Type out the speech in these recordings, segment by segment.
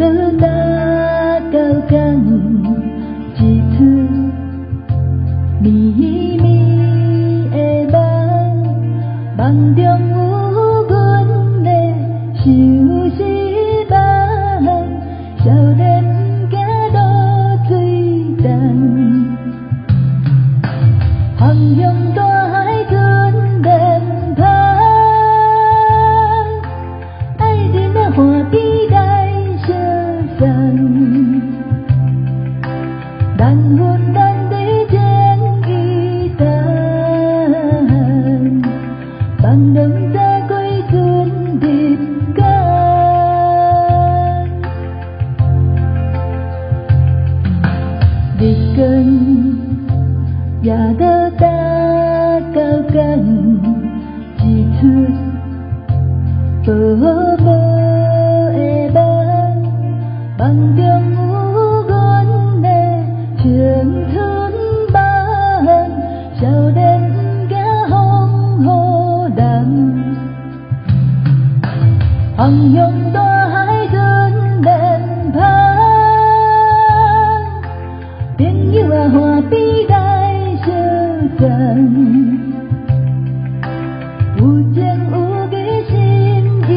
要搭到港，一出迷迷的梦，梦中有阮的相思梦，少年行落水重，航向大海船连帆，爱人的花比来相送，难分难离情意重，梦中早过船入港，日光也到搭到港，一出薄薄的梦，梦中有阮的青春梦，少年行风雨人，航向大海船连帆，朋友啊欢比来相送，有情有义心意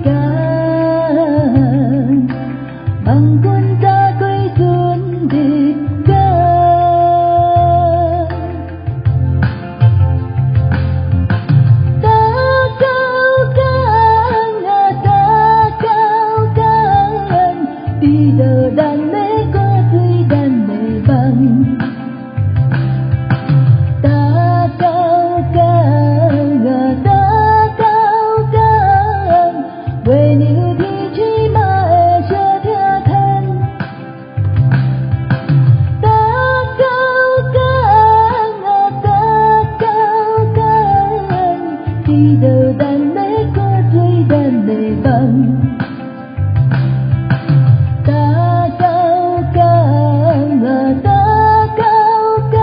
共，望君早过船入港，搭到港啊搭到港，比落咱的歌水咱的梦。搭到港啊搭到港，月亮天气嘛会相听通。搭到港啊搭到港，比落咱的歌水咱的梦。搭到港啊搭到港，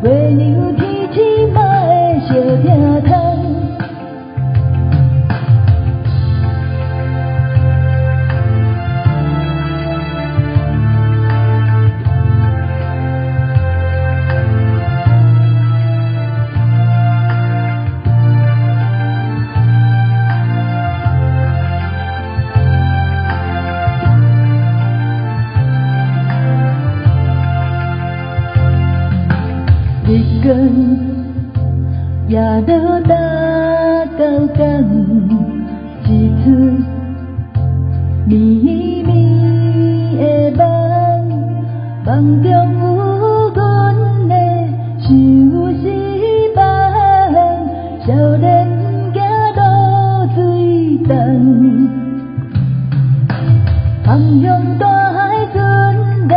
月亮天气嘛会相听通。日光也落搭到港，一出迷迷的梦，梦中有阮的相思梦，少年行落水重，航向大海船连